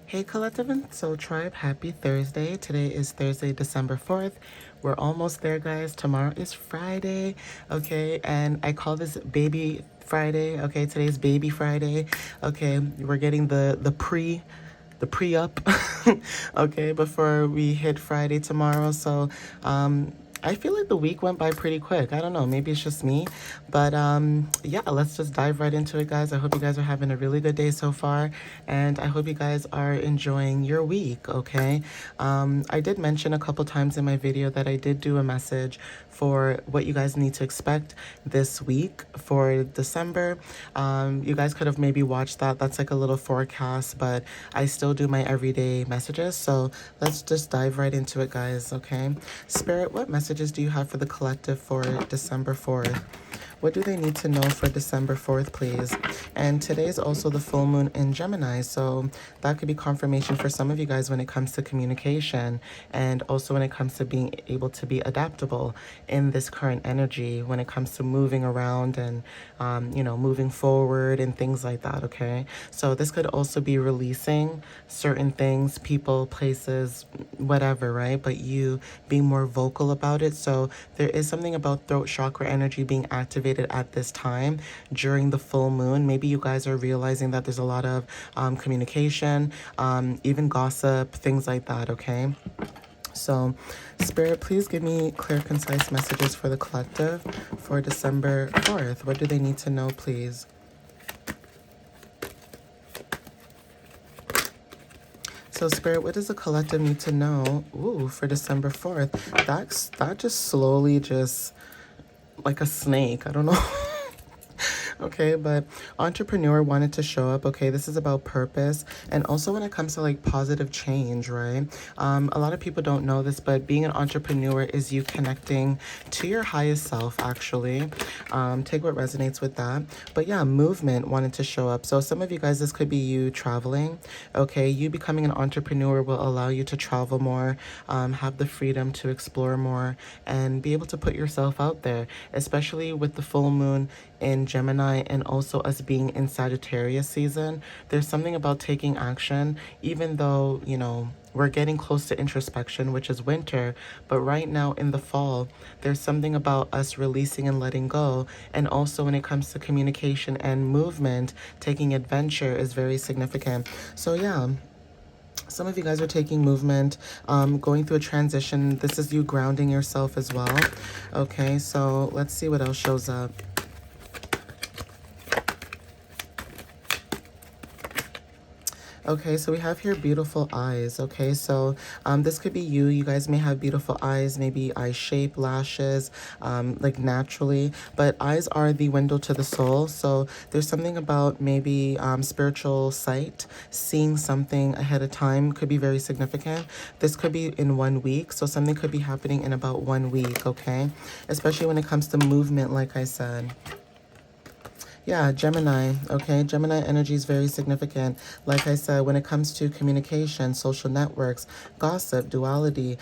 Hey Collective and Soul Tribe, happy Thursday. Today is Thursday, December 4th. We're almost there, guys. Tomorrow is Friday, okay? And I call this Baby Friday, okay? Today's Baby Friday, okay? We're getting the pre-up, okay, before we hit Friday tomorrow. So, I feel like the week went by pretty quick. I don't know, maybe it's just me. But yeah, let's just dive right into it, guys. I hope you guys are having a really good day so far. And I hope you guys are enjoying your week, okay? I did mention a couple times in my video that I did do a message for what you guys need to expect this week for December. You guys could have maybe watched that. That's like a little forecast, but I still do my everyday messages. So let's just dive right into it, guys, okay? Spirit, what messages do you have for the collective for December 4th? What do they need to know for December 4th, please? And today is also the full moon in Gemini, so that could be confirmation for some of you guys when it comes to communication and also when it comes to being able to be adaptable in this current energy when it comes to moving around and, moving forward and things like that, okay? So this could also be releasing certain things, people, places, whatever, right? But you being more vocal about it. So there is something about throat chakra energy being activated at this time during the full moon. Maybe you guys are realizing that there's a lot of communication, even gossip, things like that, okay? So, Spirit, please give me clear, concise messages for the collective for December 4th. What do they need to know, please? So, Spirit, what does the collective need to know, for December 4th? That just slowly just like a snake. I don't know. Okay, but entrepreneur wanted to show up. Okay, this is about purpose. And also when it comes to like positive change, right? A lot of people don't know this, but being an entrepreneur is you connecting to your highest self, actually. Take what resonates with that. But yeah, movement wanted to show up. So some of you guys, this could be you traveling. Okay, you becoming an entrepreneur will allow you to travel more, have the freedom to explore more, and be able to put yourself out there, especially with the full moon in Gemini and also us being in Sagittarius season. There's something about taking action, even though, we're getting close to introspection, which is winter, but right now in the fall, there's something about us releasing and letting go. And also when it comes to communication and movement, taking adventure is very significant. So yeah, some of you guys are taking movement, going through a transition. This is you grounding yourself as well. Okay, so let's see what else shows up. Okay, so we have here beautiful eyes. Okay, so this could be you. You guys may have beautiful eyes, maybe eye shape, lashes, like naturally. But eyes are the window to the soul. So there's something about maybe spiritual sight, seeing something ahead of time could be very significant. This could be in 1 week. So something could be happening in about 1 week, okay? Especially when it comes to movement, like I said. Yeah, Gemini, okay? Gemini energy is very significant. Like I said, when it comes to communication, social networks, gossip, duality,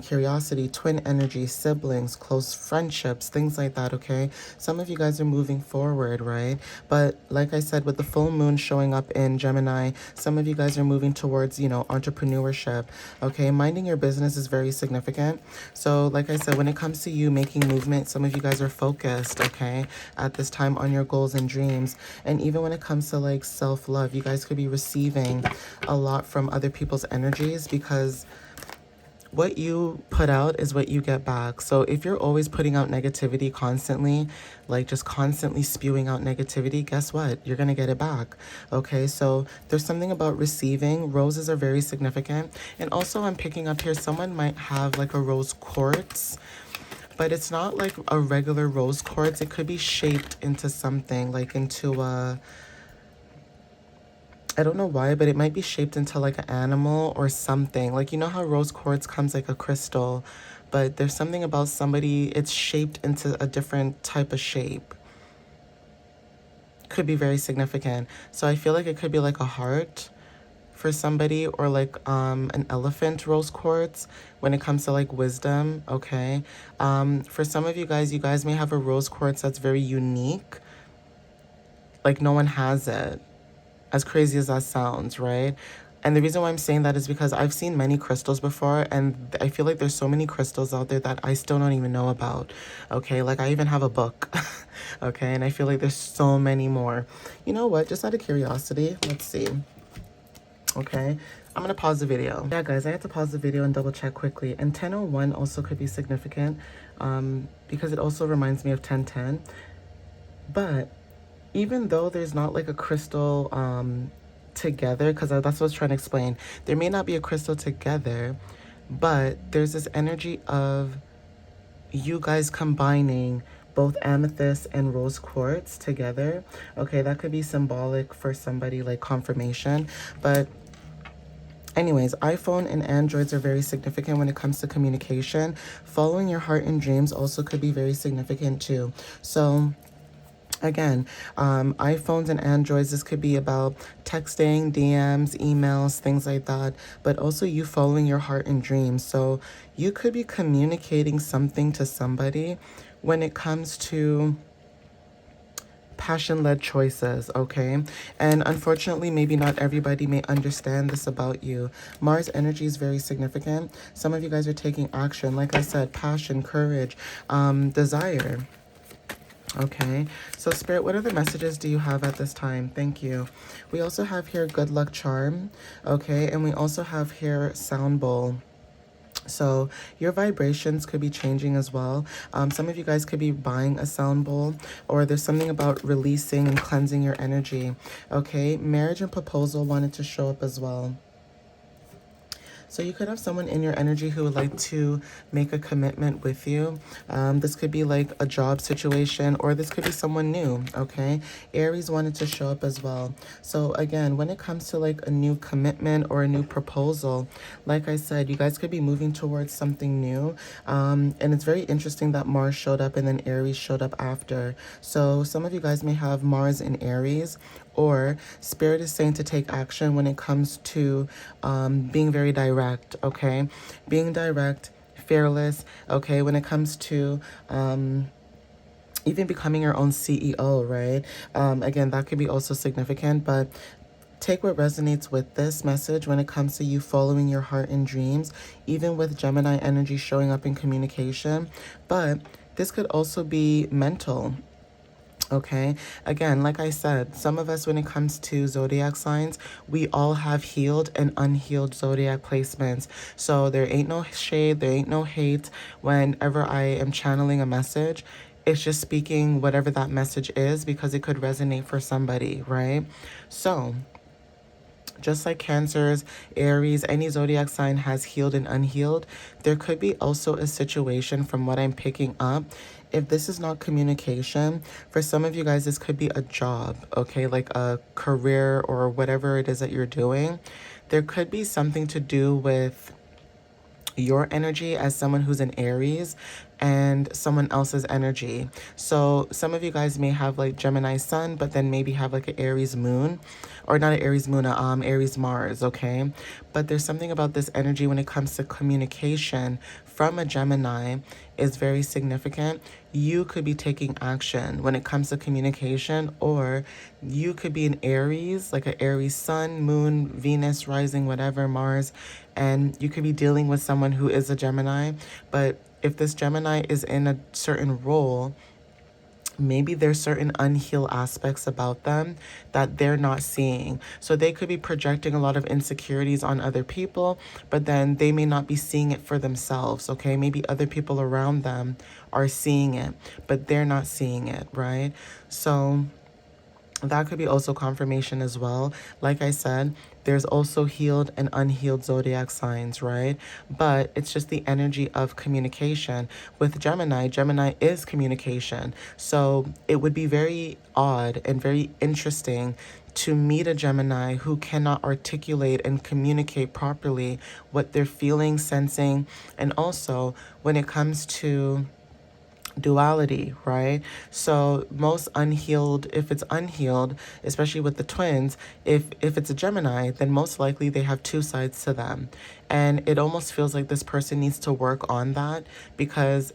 curiosity, twin energy, siblings, close friendships, things like that, okay? Some of you guys are moving forward, right? But like I said, with the full moon showing up in Gemini, some of you guys are moving towards, entrepreneurship, okay? Minding your business is very significant. So like I said, when it comes to you making movement, some of you guys are focused, okay, at this time on your goals and dreams. And even when it comes to like self-love, you guys could be receiving a lot from other people's energies, because what you put out is what you get back. So if you're always putting out negativity constantly, like just constantly spewing out negativity, guess what? You're going to get it back. Okay, so there's something about receiving. Roses are very significant. And also I'm picking up here, someone might have like a rose quartz, but it's not like a regular rose quartz. It could be shaped into something, like into a, I don't know why, but it might be shaped into like an animal or something. Like, you know how rose quartz comes like a crystal, but there's something about somebody, it's shaped into a different type of shape. Could be very significant. So I feel like it could be like a heart for somebody, or like an elephant rose quartz when it comes to like wisdom, okay? For some of you guys may have a rose quartz that's very unique, like no one has it, as crazy as that sounds, right? And the reason why I'm saying that is because I've seen many crystals before, and I feel like there's so many crystals out there that I still don't even know about. Okay, like I even have a book. Okay, and I feel like there's so many more. You know what? Just out of curiosity, let's see. Okay, I'm gonna pause the video. Yeah, guys, I had to pause the video and double check quickly. And 1001 also could be significant because it also reminds me of 1010. But even though there's not like a crystal together, because that's what I was trying to explain, there may not be a crystal together, but there's this energy of you guys combining both amethyst and rose quartz together. Okay, that could be symbolic for somebody, like confirmation. But anyways, iPhone and Androids are very significant when it comes to communication. Following your heart and dreams also could be very significant too. So again, iPhones and Androids, this could be about texting, DMs, emails, things like that, but also you following your heart and dreams. So you could be communicating something to somebody when it comes to passion-led choices, okay? And unfortunately, maybe not everybody may understand this about you. Mars energy is very significant. Some of you guys are taking action. Like I said, passion, courage, desire. Okay, so Spirit, what other messages do you have at this time? Thank you. We also have here good luck charm, okay, and we also have here sound bowl. So your vibrations could be changing as well. Some of you guys could be buying a sound bowl, or there's something about releasing and cleansing your energy. Okay, marriage and proposal wanted to show up as well. So you could have someone in your energy who would like to make a commitment with you. This could be like a job situation, or this could be someone new, okay? Aries wanted to show up as well. So again, when it comes to like a new commitment or a new proposal, like I said, you guys could be moving towards something new. And it's very interesting that Mars showed up and then Aries showed up after. So some of you guys may have Mars in Aries, or Spirit is saying to take action when it comes to being very direct, okay? Being direct, fearless, okay? When it comes to even becoming your own CEO, right? Again, that could be also significant, but take what resonates with this message when it comes to you following your heart and dreams, even with Gemini energy showing up in communication. But this could also be mental. Okay, again, like I said, some of us, when it comes to zodiac signs, we all have healed and unhealed zodiac placements. So there ain't no shade, there ain't no hate. Whenever I am channeling a message, it's just speaking whatever that message is, because it could resonate for somebody, right? So just like Cancers, Aries, any zodiac sign has healed and unhealed, there could be also a situation, from what I'm picking up, if this is not communication, for some of you guys, this could be a job, okay? Like a career or whatever it is that you're doing. There could be something to do with your energy as someone who's an Aries and someone else's energy. So some of you guys may have like Gemini sun, but then maybe have like an Aries moon, or not an Aries moon, Aries Mars, okay? But there's something about this energy when it comes to communication from a Gemini is very significant. You could be taking action when it comes to communication, or you could be an Aries, like an Aries sun, moon, Venus, rising, whatever, Mars, and you could be dealing with someone who is a Gemini. But if this Gemini is in a certain role, maybe there's certain unhealed aspects about them that they're not seeing. So they could be projecting a lot of insecurities on other people, but then they may not be seeing it for themselves, okay? Maybe other people around them are seeing it, but they're not seeing it, right? So that could be also confirmation as well. Like I said, there's also healed and unhealed zodiac signs, right? But it's just the energy of communication. With Gemini, Gemini is communication. So it would be very odd and very interesting to meet a Gemini who cannot articulate and communicate properly what they're feeling, sensing, and also when it comes to duality, right? So most unhealed, if it's unhealed, especially with the twins, if it's a Gemini, then most likely they have two sides to them. And it almost feels like this person needs to work on that, because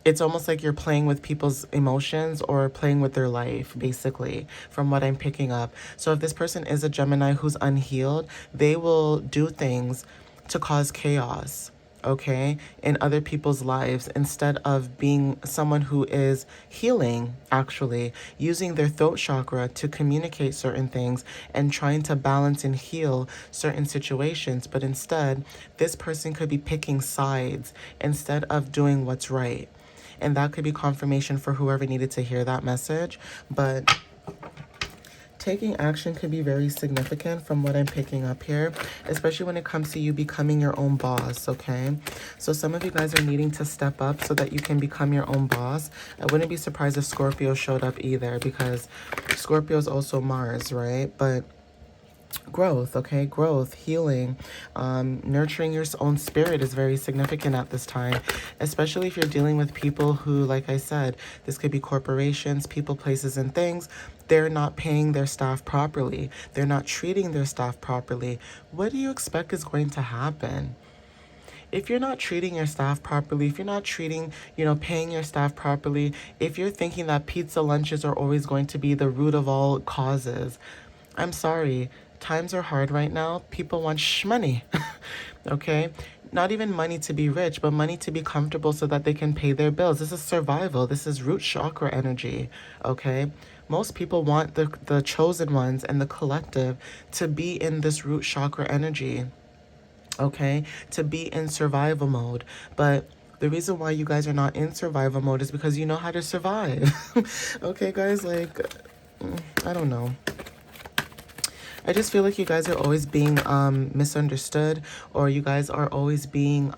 it's almost like you're playing with people's emotions or playing with their life, basically, from what I'm picking up. So if this person is a Gemini who's unhealed, they will do things to cause chaos, okay, in other people's lives instead of being someone who is healing, actually, using their throat chakra to communicate certain things and trying to balance and heal certain situations. But instead, this person could be picking sides instead of doing what's right. And that could be confirmation for whoever needed to hear that message. But taking action could be very significant from what I'm picking up here, especially when it comes to you becoming your own boss, okay? So some of you guys are needing to step up so that you can become your own boss. I wouldn't be surprised if Scorpio showed up either, because Scorpio is also Mars, right? But growth, okay, growth, healing, nurturing your own spirit is very significant at this time, especially if you're dealing with people who, like I said, this could be corporations, people, places, and things. They're not paying their staff properly. They're not treating their staff properly. What do you expect is going to happen? If you're not treating your staff properly, if you're not paying your staff properly, if you're thinking that pizza lunches are always going to be the root of all causes, I'm sorry. Times are hard right now. People want money, okay? Not even money to be rich, but money to be comfortable so that they can pay their bills. This is survival. This is root chakra energy, okay? Most people want the chosen ones and the collective to be in this root chakra energy, okay? To be in survival mode. But the reason why you guys are not in survival mode is because you know how to survive. Okay, guys, like, I don't know. I just feel like you guys are always being misunderstood, or you guys are always being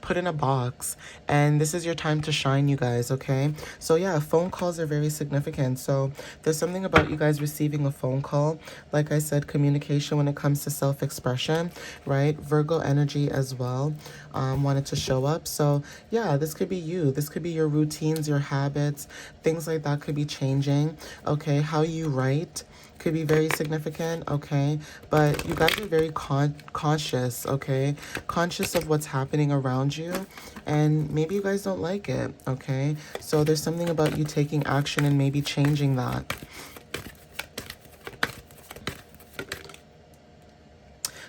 put in a box, and this is your time to shine, you guys, okay? So yeah, phone calls are very significant. So there's something about you guys receiving a phone call. Like I said, communication when it comes to self-expression, right? Virgo energy as well wanted to show up. So yeah, this could be you. This could be your routines, your habits, things like that could be changing, okay? How you write could be very significant, okay? But you guys are very conscious, okay? Conscious of what's happening around you, and maybe you guys don't like it, okay? So there's something about you taking action and maybe changing that.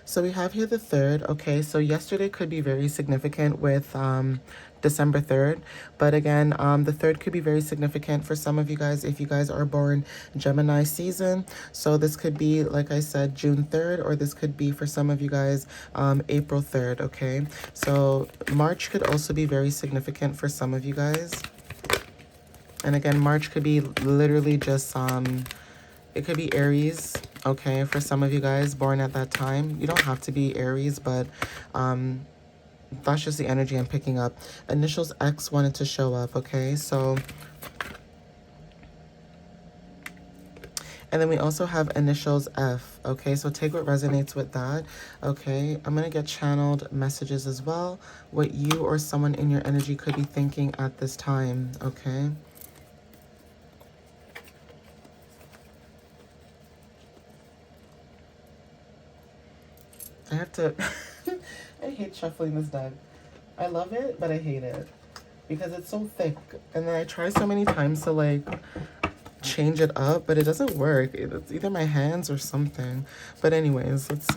So we have here the 3rd, okay? So yesterday could be very significant with December 3rd. But again, the 3rd could be very significant for some of you guys if you guys are born Gemini season. So this could be, like I said, June 3rd, or this could be for some of you guys April 3rd, okay? So March could also be very significant for some of you guys. And again, March could be literally just it could be Aries, okay, for some of you guys born at that time. You don't have to be Aries, but that's just the energy I'm picking up. Initials X wanted to show up, okay? So, and then we also have initials F, okay? So take what resonates with that, okay? I'm going to get channeled messages as well, what you or someone in your energy could be thinking at this time, okay? I have to... I hate shuffling this deck. I love it, but I hate it. Because it's so thick. And then I try so many times to, like, change it up, but it doesn't work. It's either my hands or something. But anyways, let's,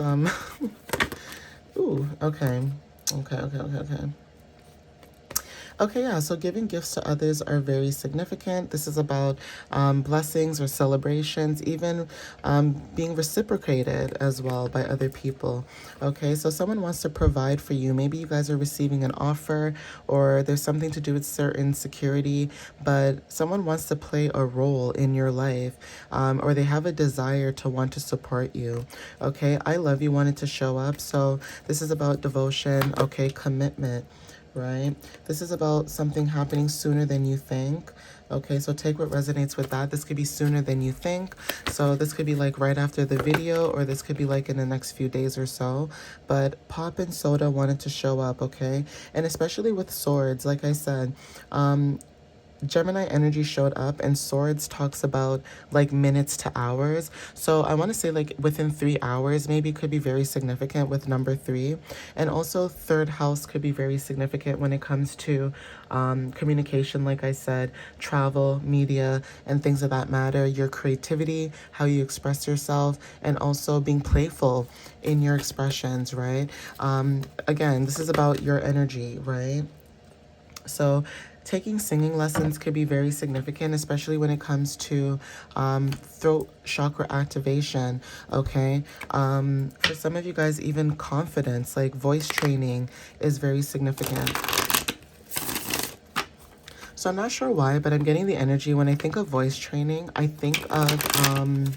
Ooh, okay. Okay. Okay, yeah, so giving gifts to others are very significant. This is about blessings or celebrations, even being reciprocated as well by other people. Okay, so someone wants to provide for you. Maybe you guys are receiving an offer, or there's something to do with certain security, but someone wants to play a role in your life, or they have a desire to want to support you. Okay, I love you wanted to show up. So this is about devotion, okay, commitment. Right? This is about something happening sooner than you think. Okay, so take what resonates with that. This could be sooner than you think. So this could be like right after the video, or this could be like in the next few days or so. But Pop and Soda wanted to show up, okay? And especially with swords, like I said, Gemini energy showed up, and Swords talks about like minutes to hours. So I want to say like within 3 hours, maybe could be very significant with number three. And also, third house could be very significant when it comes to communication, like I said, travel, media, and things of that matter, your creativity, how you express yourself, and also being playful in your expressions, right? Again, this is about your energy, right? So, taking singing lessons could be very significant, especially when it comes to throat chakra activation. Okay. For some of you guys, even confidence, like voice training, is very significant. So, I'm not sure why, but I'm getting the energy when I think of voice training. I think of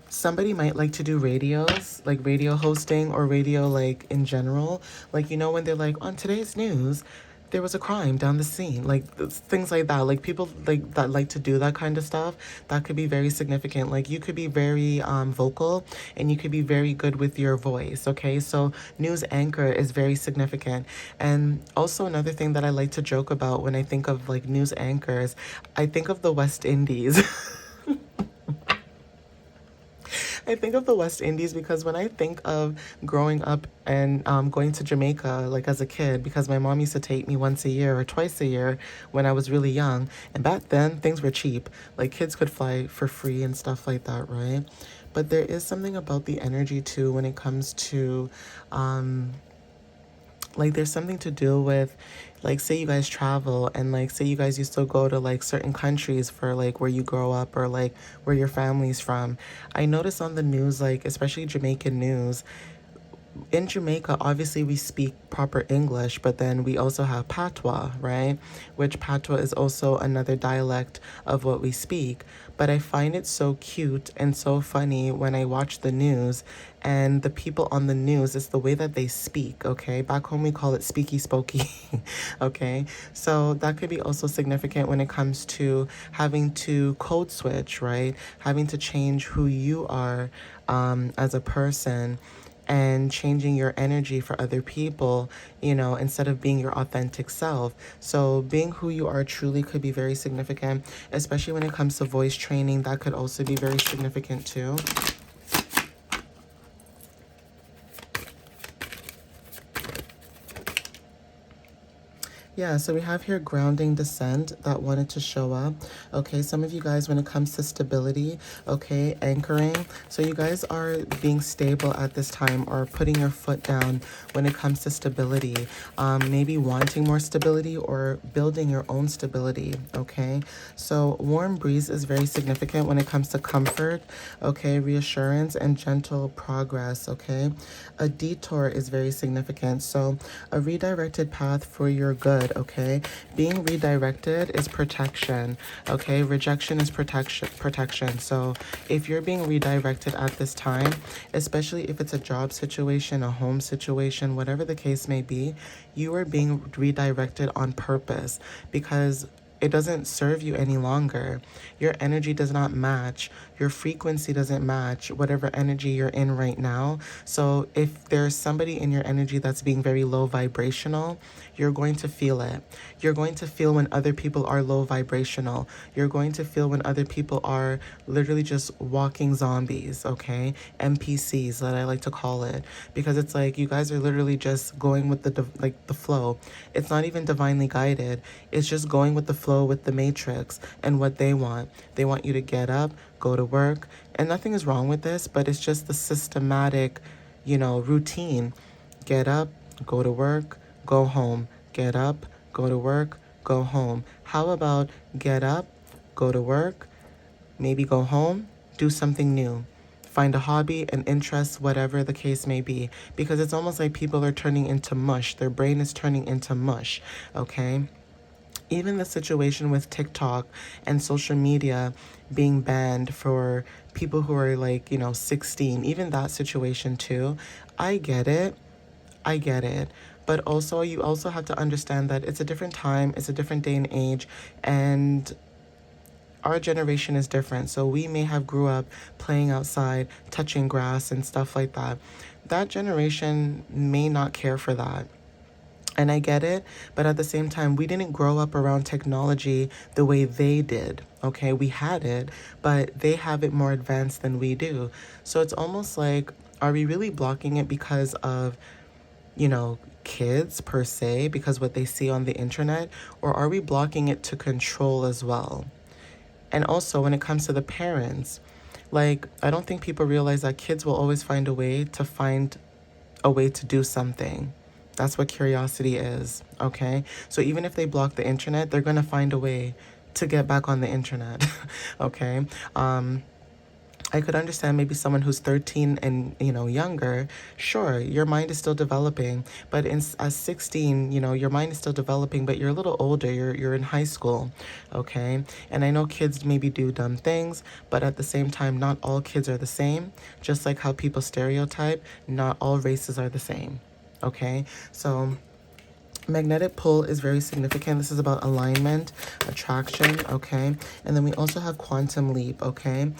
somebody might like to do radios, like radio hosting or radio like in general. Like, you know, when they're like, on today's news, there was a crime down the scene, like things like that. Like people like that like to do that kind of stuff. That could be very significant. Like you could be very vocal, and you could be very good with your voice. Okay, so news anchor is very significant. And also another thing that I like to joke about when I think of like news anchors, I think of the West Indies. I think of the West Indies because when I think of growing up and going to Jamaica, like as a kid, because my mom used to take me once a year or twice a year when I was really young. And back then, things were cheap. Like kids could fly for free and stuff like that, right? But there is something about the energy too when it comes to like there's something to do with like say you guys travel and like say you guys used to go to like certain countries for like where you grow up or like where your family's from. I notice on the news, like especially Jamaican news, in Jamaica, obviously we speak proper English, but then we also have patois, right? Which patois is also another dialect of what we speak. But I find it so cute and so funny when I watch the news, and the people on the news, it's the way that they speak, okay? Back home we call it speaky spokey, okay? So that could be also significant when it comes to having to code switch, right? Having to change who you are as a person and changing your energy for other people, you know, instead of being your authentic self. So being who you are truly could be very significant, especially when it comes to voice training. That could also be very significant too. Yeah, so we have here grounding descent that wanted to show up. Okay, some of you guys, when it comes to stability, okay, anchoring. So you guys are being stable at this time or putting your foot down when it comes to stability. Maybe wanting more stability or building your own stability, okay? So warm breeze is very significant when it comes to comfort, okay, reassurance and gentle progress, okay? A detour is very significant. So a redirected path for your good, okay? Being redirected is protection, okay? Rejection is protection. So if you're being redirected at this time, especially if it's a job situation, a home situation, whatever the case may be, you are being redirected on purpose because it doesn't serve you any longer. Your energy does not match. Your frequency doesn't match whatever energy you're in right now. So if there's somebody in your energy that's being very low vibrational, you're going to feel it. You're going to feel when other people are low vibrational. You're going to feel when other people are literally just walking zombies, okay? NPCs that I like to call it, because it's like you guys are literally just going with the flow. It's not even divinely guided. It's just going with the flow with the matrix and what they want. They want you to get up, go to work, and nothing is wrong with this, but it's just the systematic, you know, routine. Get up, go to work, go home. Get up, go to work, go home. How about get up, go to work, maybe go home, do something new. Find a hobby, an interest, whatever the case may be, because it's almost like people are turning into mush. Their brain is turning into mush, okay? Even the situation with TikTok and social media being banned for people who are like, you know, 16, even that situation too. I get it. I get it. But also, you also have to understand that it's a different time, it's a different day and age, and our generation is different. So we may have grew up playing outside, touching grass and stuff like that. That generation may not care for that. And I get it, but at the same time, we didn't grow up around technology the way they did. Okay, we had it, but they have it more advanced than we do. So it's almost like, are we really blocking it because of, kids per se, because what they see on the internet, or are we blocking it to control as well? And also, when it comes to the parents, like, I don't think people realize that kids will always find a way to do something. That's what curiosity is, okay? So even if they block the internet, they're going to find a way to get back on the internet, okay? I could understand maybe someone who's 13 and, younger. Sure, your mind is still developing, but at 16, your mind is still developing, but you're a little older. You're in high school, okay? And I know kids maybe do dumb things, but at the same time, not all kids are the same. Just like how people stereotype, not all races are the same, okay? So magnetic pull is very significant. This is about alignment, attraction, okay? And then we also have quantum leap, okay?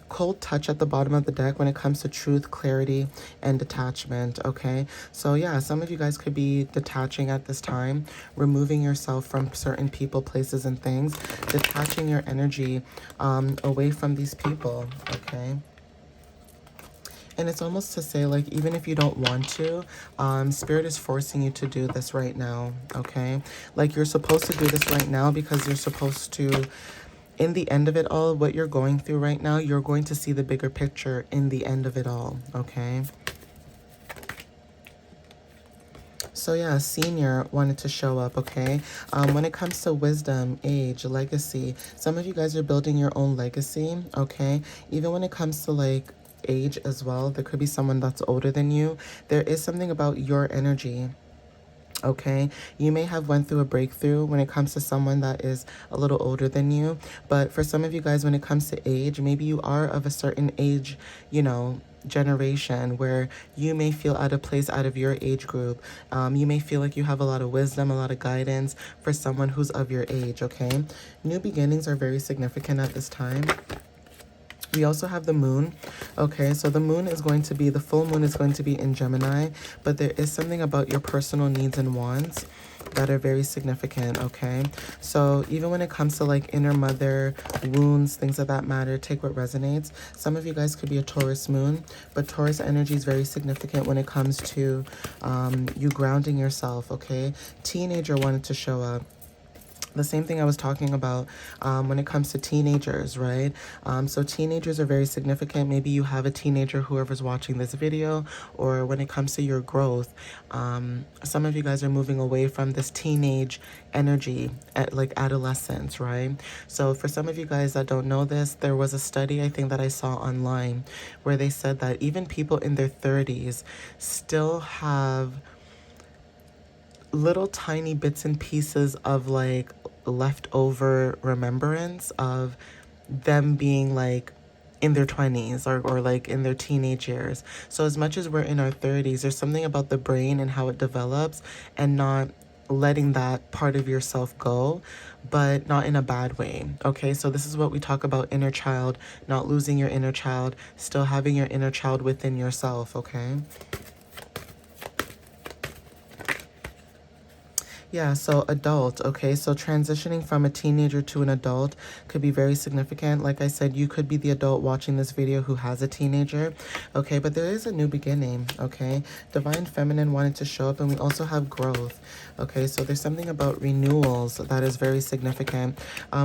Cold touch at the bottom of the deck when it comes to truth, clarity, and detachment, okay? So yeah, some of you guys could be detaching at this time, removing yourself from certain people, places, and things, detaching your energy away from these people, okay? And it's almost to say, like, even if you don't want to, Spirit is forcing you to do this right now, okay? Like, you're supposed to do this right now because you're supposed to, in the end of it all, what you're going through right now, you're going to see the bigger picture in the end of it all, okay? So yeah, senior wanted to show up, okay? When it comes to wisdom, age, legacy, some of you guys are building your own legacy, okay? Even when it comes to like age as well, there could be someone that's older than you. There is something about your energy, okay? You may have went through a breakthrough when it comes to someone that is a little older than you, but for some of you guys, when it comes to age, maybe you are of a certain age, generation where you may feel out of place out of your age group. You may feel like you have a lot of wisdom, a lot of guidance for someone who's of your age, okay? New beginnings are very significant at this time. We also have the moon. Okay, so the moon is going to be, the full moon is going to be in Gemini, but there is something about your personal needs and wants that are very significant, okay? So even when it comes to like inner mother, wounds, things of that matter, take what resonates. Some of you guys could be a Taurus moon, but Taurus energy is very significant when it comes to you grounding yourself, okay? Teenager wanted to show up. The same thing I was talking about when it comes to teenagers, right? So teenagers are very significant. Maybe you have a teenager, whoever's watching this video, or when it comes to your growth, some of you guys are moving away from this teenage energy at like adolescence, right? So for some of you guys that don't know this, there was a study I think that I saw online where they said that even people in their 30s still have little tiny bits and pieces of like leftover remembrance of them being like in their 20s or like in their teenage years. So as much as we're in our 30s, there's something about the brain and how it develops and not letting that part of yourself go, but not in a bad way. Okay, so this is what we talk about: inner child, not losing your inner child, still having your inner child within yourself, okay? Yeah, so adult, okay? So transitioning from a teenager to an adult could be very significant. Like I said, you could be the adult watching this video who has a teenager, okay? But there is a new beginning, okay? Divine Feminine wanted to show up, and we also have growth, okay? So there's something about renewals that is very significant.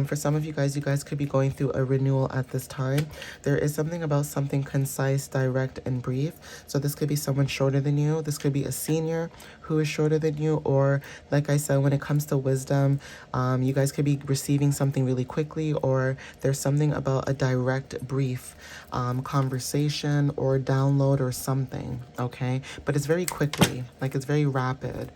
For some of you guys could be going through a renewal at this time. There is something about something concise, direct, and brief. So this could be someone shorter than you. This could be a senior who is shorter than you, or like I said, when it comes to wisdom, you guys could be receiving something really quickly, or there's something about a direct, brief conversation or download or something, okay? But it's very quickly, like it's very rapid.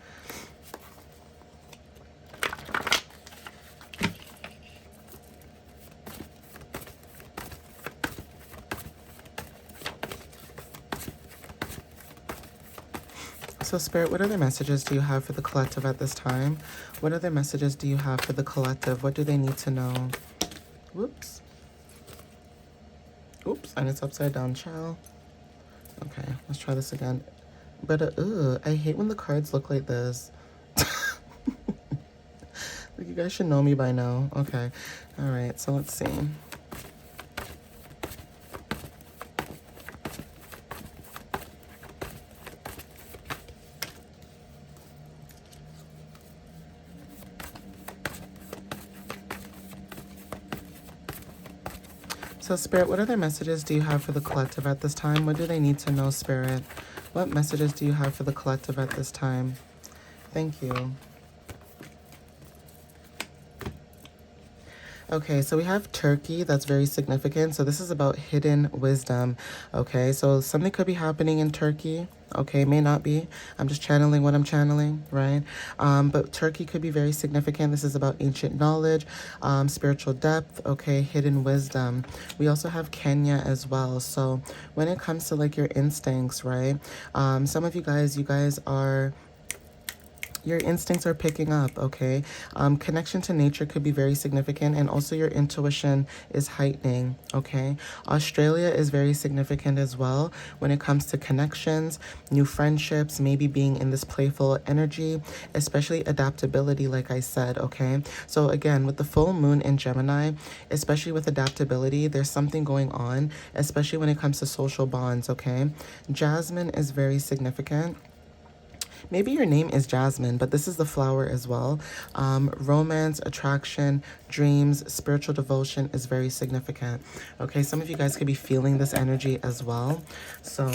So Spirit, what other messages do you have for the collective at this time? What other messages do you have for the collective? What do they need to know? Whoops. Oops, and it's upside down, child. Okay, let's try this again. But I hate when the cards look like this. Like, you guys should know me by now. Okay. All right. So let's see. So, Spirit, what other messages do you have for the collective at this time? What do they need to know, Spirit? What messages do you have for the collective at this time? Thank you. Okay, so we have Turkey. That's very significant. So this is about hidden wisdom. Okay, so something could be happening in Turkey. Okay, may not be. I'm just channeling what I'm channeling, right? But Turkey could be very significant. This is about ancient knowledge, spiritual depth, okay, hidden wisdom. We also have Kenya as well. So when it comes to like your instincts, right? Some of you guys are, your instincts are picking up, okay? Connection to nature could be very significant, and also your intuition is heightening, okay? Australia is very significant as well when it comes to connections, new friendships, maybe being in this playful energy, especially adaptability, like I said, okay? So again, with the full moon in Gemini, especially with adaptability, there's something going on, especially when it comes to social bonds, okay? Jasmine is very significant. Maybe your name is Jasmine, but this is the flower as well. Romance, attraction, dreams, spiritual devotion is very significant. Okay, some of you guys could be feeling this energy as well. So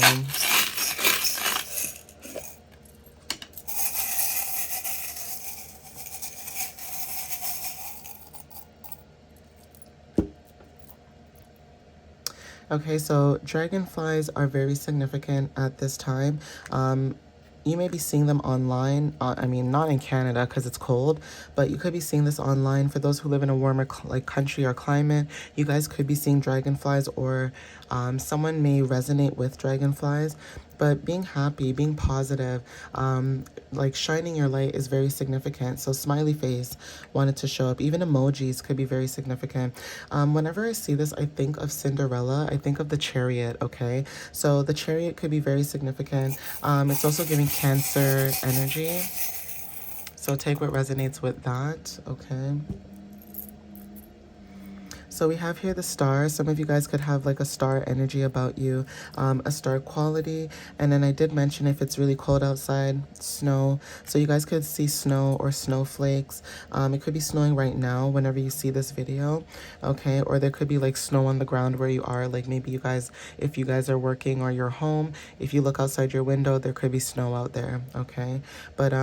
okay, so dragonflies are very significant at this time. You may be seeing them online. I mean, not in Canada because it's cold, but you could be seeing this online. For those who live in a warmer like country or climate, you guys could be seeing dragonflies, or someone may resonate with dragonflies. But being happy, being positive, like shining your light is very significant. So smiley face wanted to show up. Even emojis could be very significant. Whenever I see this, I think of Cinderella. I think of the chariot, okay? So the chariot could be very significant. It's also giving Cancer energy. So take what resonates with that, okay? So we have here the stars. Some of you guys could have like a star energy about you, a star quality. And then I did mention if it's really cold outside, snow. So you guys could see snow or snowflakes. It could be snowing right now whenever you see this video, okay? Or there could be like snow on the ground where you are. Like maybe you guys, if you guys are working or you're home, if you look outside your window, there could be snow out there, okay? But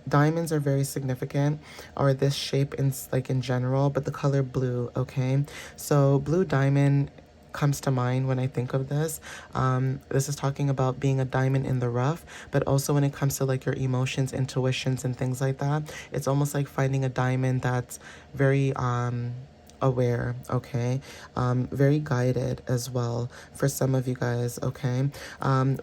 diamonds are very significant, or this shape in like in general, but the color blue, okay? So blue diamond comes to mind when I think of this. This is talking about being a diamond in the rough, but also when it comes to like your emotions, intuitions, and things like that, it's almost like finding a diamond that's very aware, okay? Very guided as well for some of you guys, okay?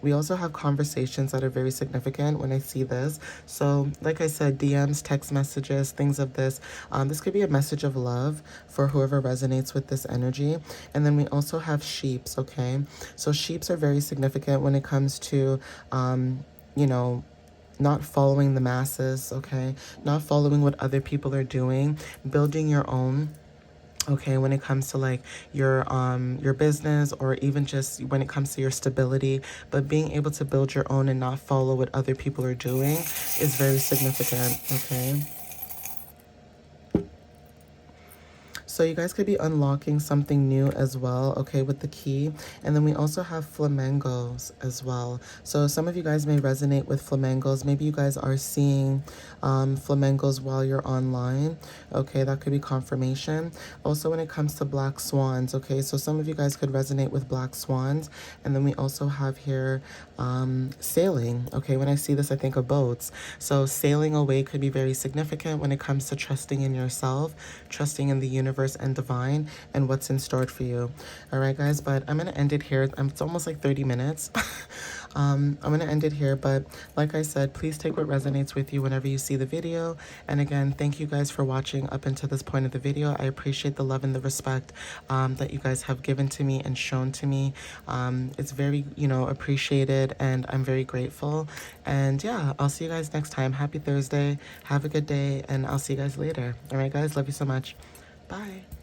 We also have conversations that are very significant when I see this. So like I said, DMs, text messages, things of this. This could be a message of love for whoever resonates with this energy. And then we also have sheeps, okay? So sheeps are very significant when it comes to, you know, not following the masses, okay? Not following what other people are doing, building your own, okay, when it comes to like your business, or even just when it comes to your stability. But being able to build your own and not follow what other people are doing is very significant, okay? So you guys could be unlocking something new as well, okay, with the key. And then we also have flamingos as well. So some of you guys may resonate with flamingos. Maybe you guys are seeing flamingos while you're online, okay? That could be confirmation. Also, when it comes to black swans, okay, so some of you guys could resonate with black swans. And then we also have here sailing, okay? When I see this, I think of boats. So sailing away could be very significant when it comes to trusting in yourself, trusting in the universe, universe and divine and what's in store for you. All right, guys, but I'm going to end it here. It's almost like 30 minutes. I'm going to end it here, but like I said, please take what resonates with you whenever you see the video. And again, thank you guys for watching up until this point of the video. I appreciate the love and the respect that you guys have given to me and shown to me. It's very, appreciated, and I'm very grateful. And yeah, I'll see you guys next time. Happy Thursday. Have a good day, and I'll see you guys later. All right, guys, love you so much. Bye.